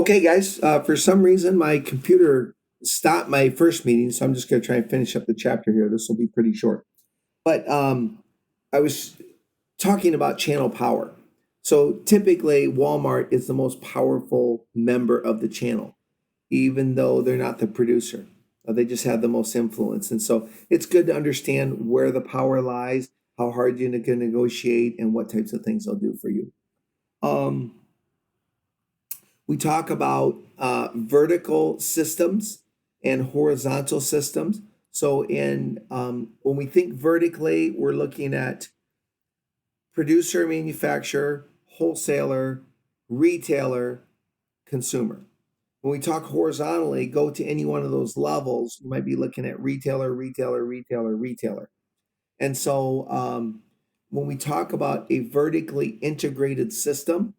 Okay, guys, for some reason my computer stopped my first meeting, so I'm just going to try and finish up the chapter here. This will be pretty short. But I was talking about channel power. So typically, Walmart is the most powerful member of the channel, even though they're not the producer. They just have the most influence. And so it's good to understand where the power lies, how hard you can negotiate, and what types of things they'll do for you. Um, We talk about vertical systems and horizontal systems. So, when we think vertically, we're looking at producer, manufacturer, wholesaler, retailer, consumer. When we talk horizontally, go to any one of those levels. You might be looking at retailer, retailer, retailer, retailer. And so, when we talk about a vertically integrated system,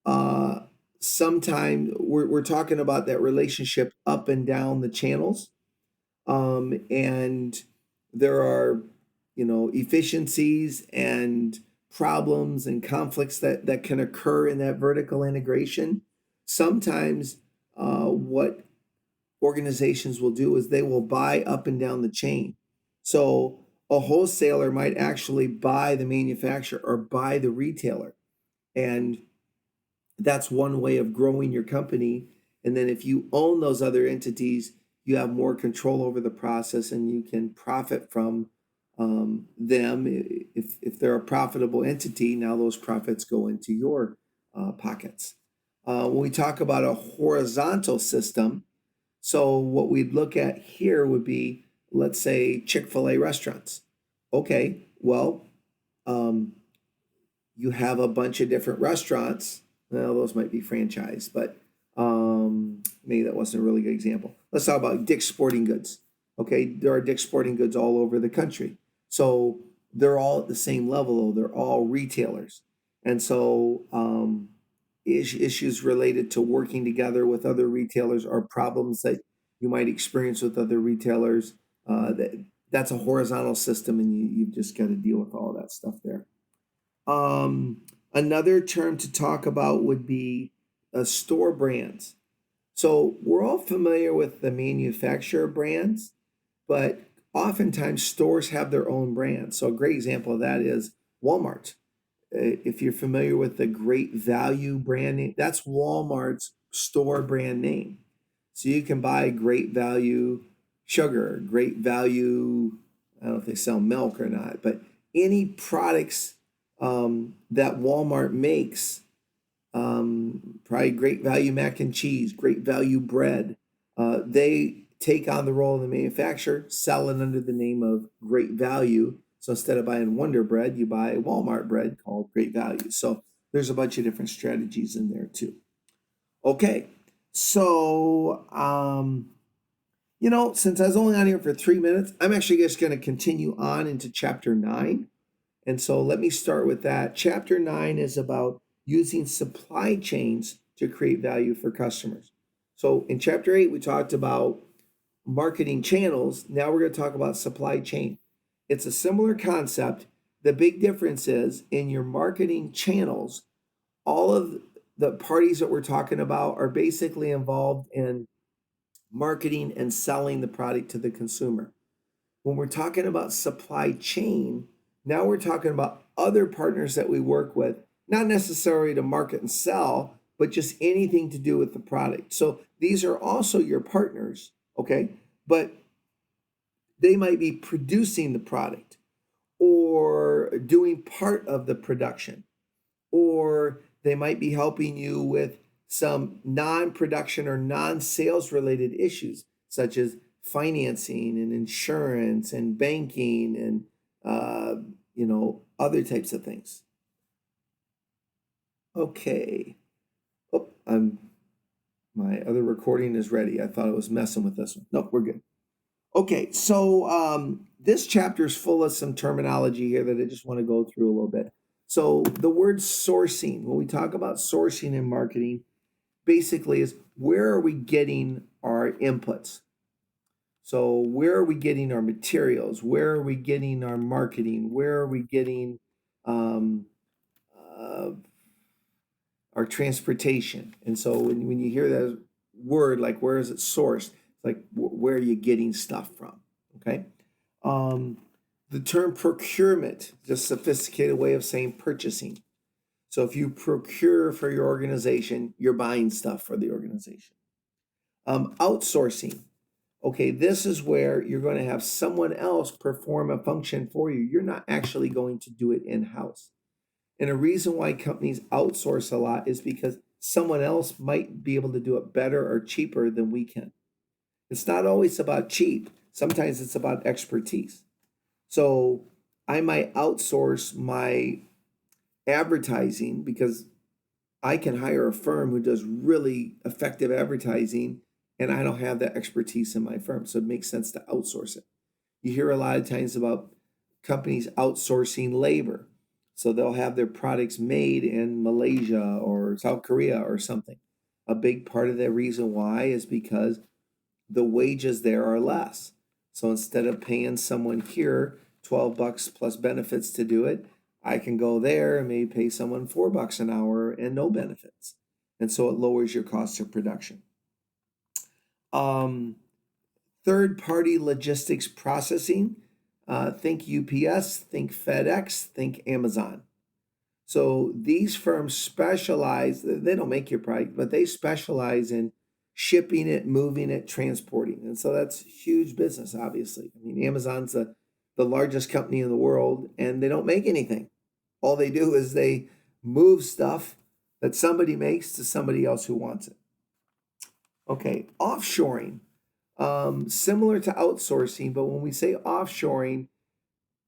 uh, sometimes we're talking about that relationship up and down the channels. And there are, efficiencies and problems and conflicts that can occur in that vertical integration. Sometimes what organizations will do is they will buy up and down the chain. So a wholesaler might actually buy the manufacturer or buy the retailer. And that's one way of growing your company. And then if you own those other entities, you have more control over the process and you can profit from them. If they're a profitable entity, now those profits go into your pockets. When we talk about a horizontal system, so what we'd look at here would be, let's say, Chick-fil-A restaurants. Okay, well, um, you have a bunch of different restaurants. Well, those might be franchised, but maybe that wasn't a really good example. Let's talk about Dick's Sporting Goods. Okay, there are Dick's Sporting Goods all over the country. So they're all at the same level, they're all retailers. And so issues related to working together with other retailers or problems that you might experience with other retailers, that's a horizontal system, and you've just got to deal with all that stuff there. Another term to talk about would be store brands. So we're all familiar with the manufacturer brands, but oftentimes stores have their own brands. So a great example of that is Walmart. If you're familiar with the Great Value brand name, that's Walmart's store brand name. So you can buy Great Value sugar, Great Value, I don't know if they sell milk or not, but any products that Walmart makes, probably Great Value mac and cheese, Great Value bread, they take on the role of the manufacturer, sell it under the name of Great Value. So instead of buying Wonder Bread, you buy Walmart bread called Great Value. So there's a bunch of different strategies in there too. Okay, so since I was only on here for 3 minutes, I'm actually just going to continue on into chapter 9. And so let me start with that. Chapter 9 is about using supply chains to create value for customers. So in chapter 8, we talked about marketing channels. Now we're going to talk about supply chain. It's a similar concept. The big difference is in your marketing channels, all of the parties that we're talking about are basically involved in marketing and selling the product to the consumer. When we're talking about supply chain, now we're talking about other partners that we work with, not necessarily to market and sell, but just anything to do with the product. So these are also your partners, okay? But they might be producing the product or doing part of the production, or they might be helping you with some non-production or non-sales related issues, such as financing and insurance and banking and other types of things. Okay. Oh, my other recording is ready. I thought I was messing with this one. No, we're good. Okay, so this chapter is full of some terminology here that I just want to go through a little bit. So the word sourcing, when we talk about sourcing in marketing, basically is where are we getting our inputs? So where are we getting our materials? Where are we getting our marketing? Where are we getting um, uh, or transportation. And so when you hear that word, like where is it sourced? It's like where are you getting stuff from? Okay. Um, the term procurement, just a sophisticated way of saying purchasing. So if you procure for your organization, you're buying stuff for the organization. Outsourcing. Okay, this is where you're going to have someone else perform a function for you. You're not actually going to do it in-house. And a reason why companies outsource a lot is because someone else might be able to do it better or cheaper than we can. It's not always about cheap. Sometimes it's about expertise. So I might outsource my advertising because I can hire a firm who does really effective advertising and I don't have that expertise in my firm. So it makes sense to outsource it. You hear a lot of times about companies outsourcing labor. So they'll have their products made in Malaysia or South Korea or something. A big part of the reason why is because the wages there are less. So instead of paying someone here $12 plus benefits to do it, I can go there and maybe pay someone $4 an hour and no benefits. And so it lowers your cost of production. Um, Third party logistics processing. Think UPS, think FedEx, think Amazon. So these firms specialize, they don't make your product, but they specialize in shipping it, moving it, transporting. And so that's huge business, obviously. I mean, Amazon's the largest company in the world and they don't make anything. All they do is they move stuff that somebody makes to somebody else who wants it. Okay, offshoring. Similar to outsourcing, but when we say offshoring,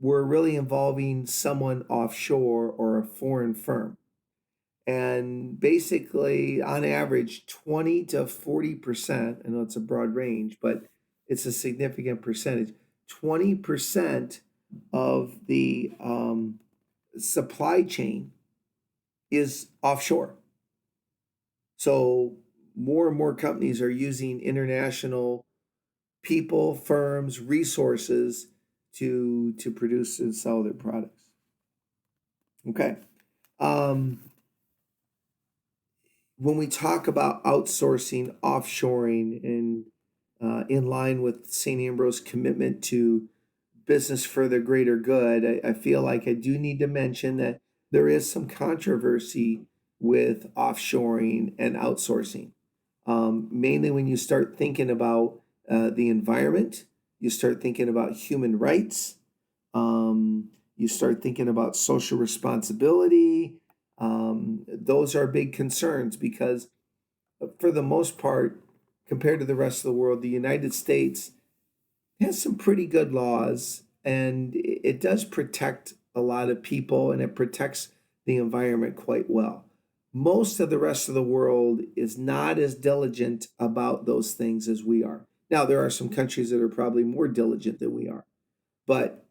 we're really involving someone offshore or a foreign firm. And basically, on average, 20 to 40%, I know it's a broad range, but it's a significant percentage. 20% of the supply chain is offshore. So more and more companies are using international people, firms, resources to produce and sell their products. Okay. When we talk about outsourcing, offshoring, and in line with St. Ambrose's commitment to business for the greater good, I feel like I do need to mention that there is some controversy with offshoring and outsourcing. Mainly when you start thinking about the environment, you start thinking about human rights, you start thinking about social responsibility. Those are big concerns because, for the most part, compared to the rest of the world, the United States has some pretty good laws and it does protect a lot of people and it protects the environment quite well. Most of the rest of the world is not as diligent about those things as we are. Now, there are some countries that are probably more diligent than we are, but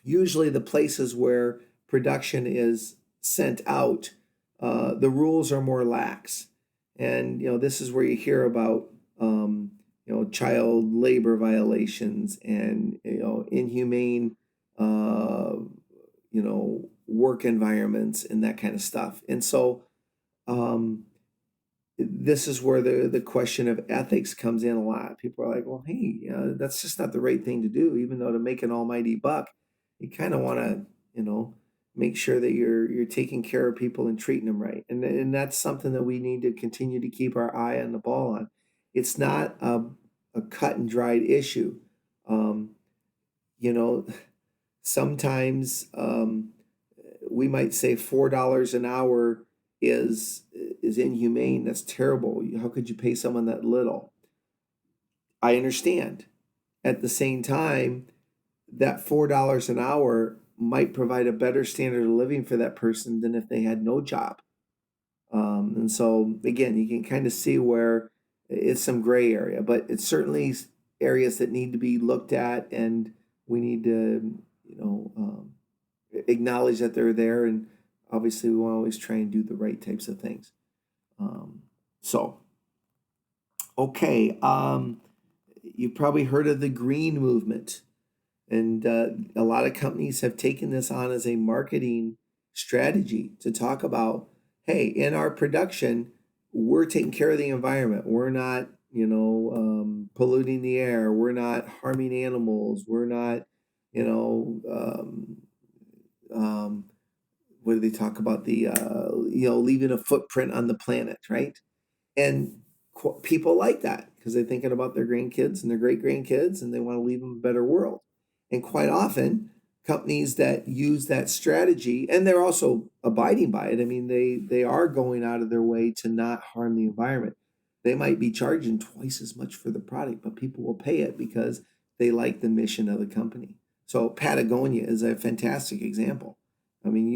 usually the places where production is sent out, the rules are more lax. And, this is where you hear about, child labor violations and, inhumane, work environments and that kind of stuff. And so, this is where the question of ethics comes in a lot. People are like, well, hey, that's just not the right thing to do, even though to make an almighty buck, you kind of want to, make sure that you're taking care of people and treating them right. And that's something that we need to continue to keep our eye on the ball on. It's not a cut and dried issue. Um, you know, Sometimes we might say $4 an hour is inhumane. That's terrible. How could you pay someone that little? I understand. At the same time, that $4 an hour might provide a better standard of living for that person than if they had no job. And so again, you can kind of see where it's some gray area, but it's certainly areas that need to be looked at, and we need to, acknowledge that they're there. And obviously, we want to always try and do the right types of things. So, okay, you've probably heard of the green movement. And a lot of companies have taken this on as a marketing strategy to talk about hey, in our production, we're taking care of the environment. We're not, polluting the air. We're not harming animals. We're not, you know, um, what do they talk about? Leaving a footprint on the planet, right? And people like that because they're thinking about their grandkids and their great grandkids and they want to leave them a better world. And quite often, companies that use that strategy, and they're also abiding by it. I mean, they are going out of their way to not harm the environment. They might be charging twice as much for the product, but people will pay it because they like the mission of the company. So Patagonia is a fantastic example. I mean,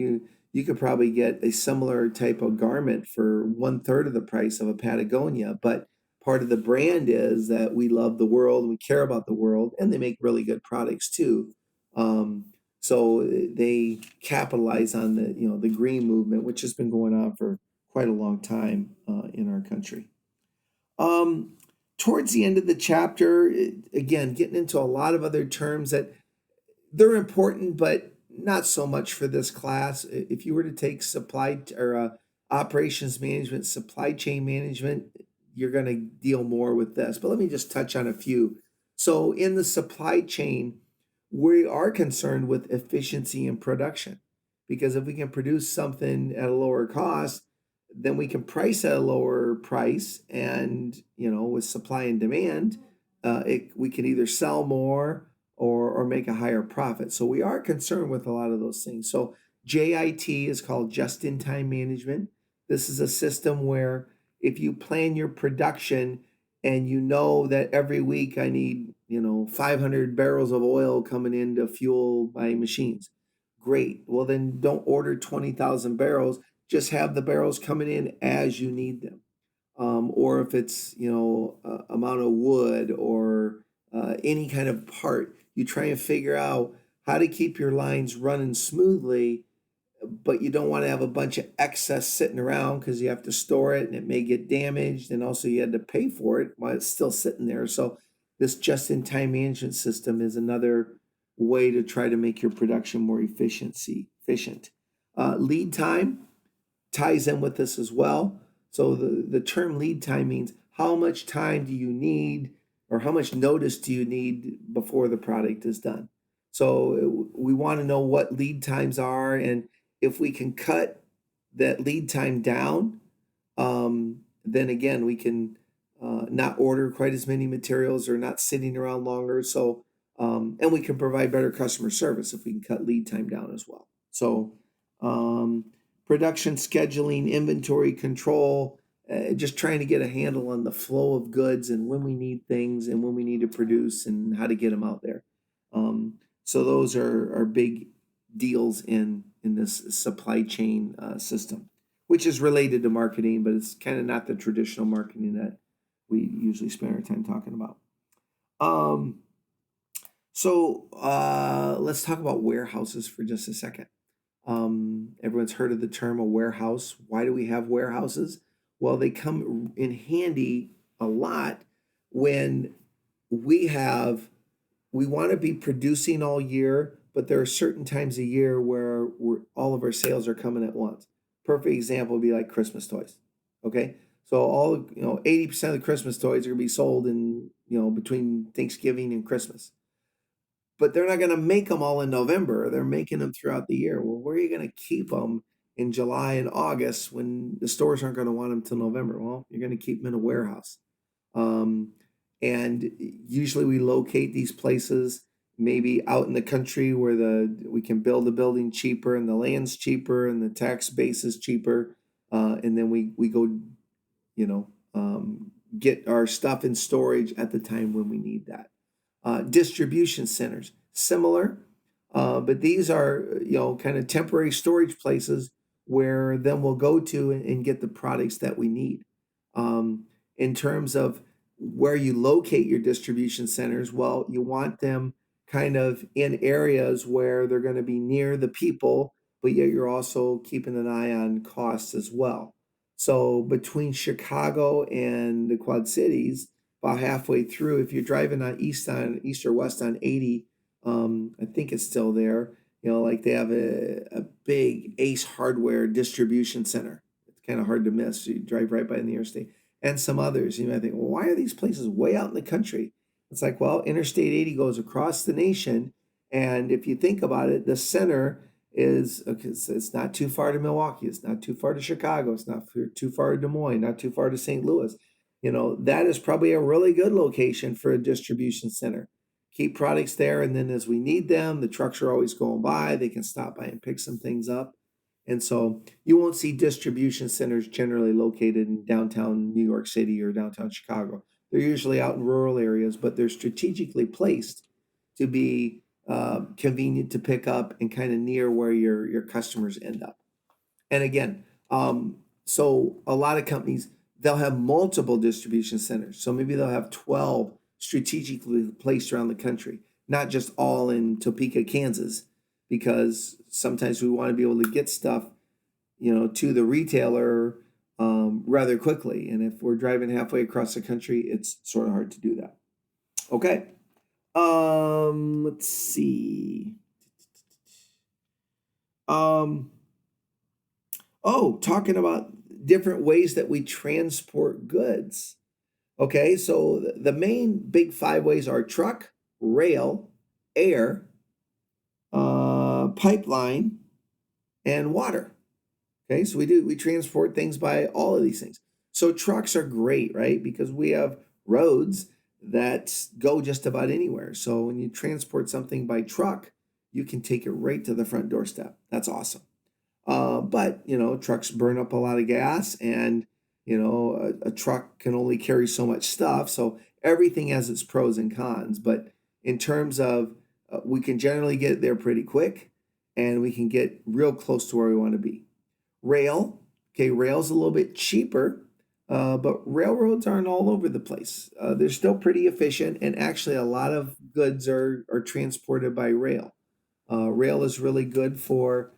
you could probably get a similar type of garment for one third of the price of a Patagonia, but part of the brand is that we love the world and we care about the world, and they make really good products too. Um, so they capitalize on the green movement, which has been going on for quite a long time in our country. Um, Towards the end of the chapter, again, getting into a lot of other terms that they're important, but not so much for this class. If you were to take operations management, supply chain management, you're going to deal more with this. But let me just touch on a few. So in the supply chain, we are concerned with efficiency and production because if we can produce something at a lower cost, then we can price at a lower price, and with supply and demand, we can either sell more or make a higher profit. So we are concerned with a lot of those things. So JIT is called just in time management. This is a system where if you plan your production and you know that every week I need, 500 barrels of oil coming in to fuel my machines. Great. Well, then don't order 20,000 barrels. Just have the barrels coming in as you need them. Or if it's amount of wood or any kind of part, you try and figure out how to keep your lines running smoothly, but you don't want to have a bunch of excess sitting around because you have to store it and it may get damaged, and also you had to pay for it while it's still sitting there. So this just-in-time management system is another way to try to make your production more efficient. Lead time ties in with this as well. So the term lead time means how much time do you need or how much notice do you need before the product is done. So we want to know what lead times are, and if we can cut that lead time down, then again we can not order quite as many materials or not sitting around longer. So and we can provide better customer service if we can cut lead time down as well. So um, production scheduling, inventory control, just trying to get a handle on the flow of goods and when we need things and when we need to produce and how to get them out there. Um, so those are big deals in this supply chain system, which is related to marketing, but it's kind of not the traditional marketing that we usually spend our time talking about. Um, let's talk about warehouses for just a second. Everyone's heard of the term a warehouse. Why do we have warehouses? Well, they come in handy a lot when we have we want to be producing all year, but there are certain times a year where all of our sales are coming at once. Perfect example would be like Christmas toys. Okay, so 80% of the Christmas toys are gonna be sold in between Thanksgiving and Christmas, but they're not going to make them all in November. They're making them throughout the year. Well, where are you going to keep them in July and August when the stores aren't going to want them till November? Well, you're going to keep them in a warehouse. Um, and usually we locate these places maybe out in the country where we can build the building cheaper and the land's cheaper and the tax base is cheaper. And then we go, you know, get our stuff in storage at the time when we need that. Distribution centers, similar, but these are kind of temporary storage places where then we'll go to and get the products that we need. In terms of where you locate your distribution centers, well, you want them kind of in areas where they're going to be near the people, but yet you're also keeping an eye on costs as well. So between Chicago and the Quad Cities, about halfway through, if you're driving on east or west on 80, I think it's still there. Like they have a big Ace Hardware distribution center. kind of hard to miss. You drive right by the interstate, and some others. You might think, well, why are these places way out in the country? It's like, well, Interstate 80 goes across the nation, and if you think about it, the center is okay, it's not too far to Milwaukee, it's not too far to Chicago, it's not too far to Des Moines, not too far to St. Louis. That is probably a really good location for a distribution center. Keep products there, and then as we need them, the trucks are always going by. They can stop by and pick some things up. And so you won't see distribution centers generally located in downtown New York City or downtown Chicago. They're usually out in rural areas, but they're strategically placed to be convenient to pick up and kind of near where your customers end up. And again, so a lot of companies, they'll have multiple distribution centers. So maybe they'll have 12 strategically placed around the country, not just all in Topeka, Kansas, because sometimes we want to be able to get stuff, to the retailer rather quickly. And if we're driving halfway across the country, it's sort of hard to do that. Okay. Let's see. Talking about different ways that we transport goods. Okay, so the main big 5 ways are truck, rail, air, pipeline, and water. Okay, so we transport things by all of these things. So trucks are great, right? Because we have roads that go just about anywhere. So when you transport something by truck, you can take it right to the front doorstep. That's awesome. But trucks burn up a lot of gas, and a truck can only carry so much stuff. So everything has its pros and cons. But in terms of we can generally get there pretty quick, and we can get real close to where we want to be. Rail, okay, rail's a little bit cheaper, but railroads aren't all over the place. They're still pretty efficient, and actually a lot of goods are transported by rail. Rail is really good for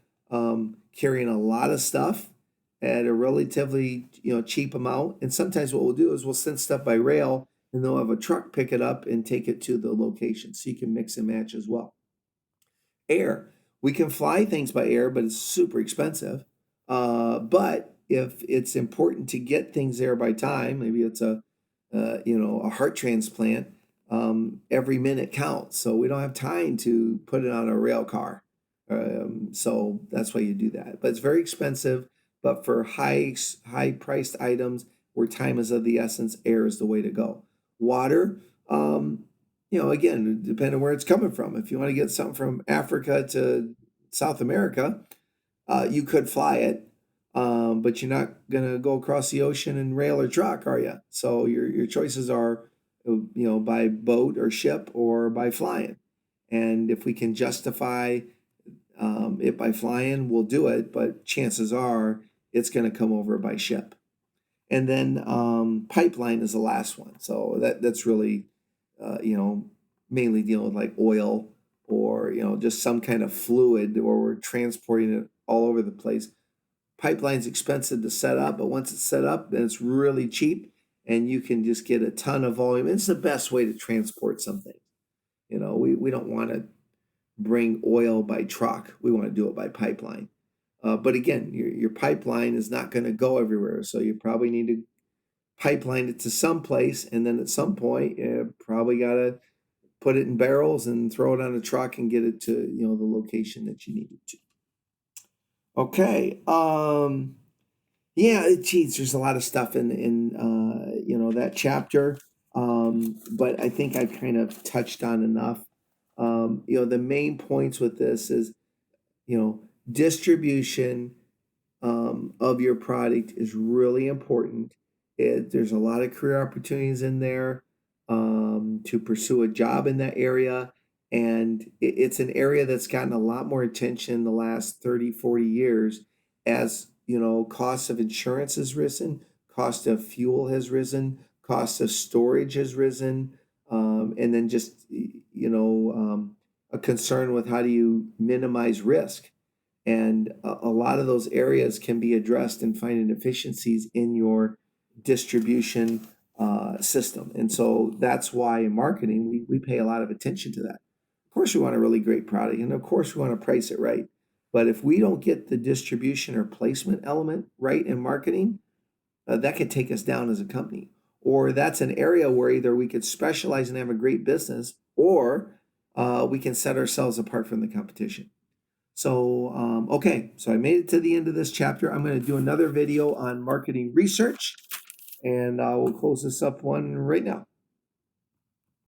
carrying a lot of stuff at a relatively cheap amount. And sometimes what we'll do is we'll send stuff by rail, and they'll have a truck pick it up and take it to the location, so you can mix and match as well. Air, we can fly things by air, but it's super expensive. But if it's important to get things there by time, maybe it's a heart transplant, every minute counts. So we don't have time to put it on a rail car. So that's why you do that. But it's very expensive. But for high priced items where time is of the essence, air is the way to go. Water, again, depending on where it's coming from. If you want to get something from Africa to South America, you could fly it, but you're not gonna go across the ocean in rail or truck, are you? So your choices are, by boat or ship or by flying. And if we can justify it by flying, we'll do it. But chances are it's going to come over by ship. And then pipeline is the last one. So that's really, mainly dealing with like oil or, just some kind of fluid, or we're transporting it all over the place. Pipeline's expensive to set up, but once it's set up, then it's really cheap, and you can just get a ton of volume. It's the best way to transport something. We don't want to bring oil by truck. We want to do it by pipeline. But again, your pipeline is not going to go everywhere, so you probably need to pipeline it to some place, and then at some point, you probably got to put it in barrels and throw it on a truck and get it to the location that you need it to. Okay. Yeah, geez, there's a lot of stuff in that chapter. But I think I've kind of touched on enough. The main points with this is, distribution of your product is really important. There's a lot of career opportunities in there to pursue a job in that area. And it's an area that's gotten a lot more attention in the last 30, 40 years as, cost of insurance has risen, cost of fuel has risen, cost of storage has risen, and then just, a concern with how do you minimize risk. And a lot of those areas can be addressed in finding efficiencies in your distribution system. And so that's why in marketing, we pay a lot of attention to that. Of course, we want a really great product, and of course, we want to price it right. But if we don't get the distribution or placement element right in marketing, that could take us down as a company. Or that's an area where either we could specialize and have a great business, or we can set ourselves apart from the competition. So, okay, so I made it to the end of this chapter. I'm going to do another video on marketing research, and we'll close this up one right now.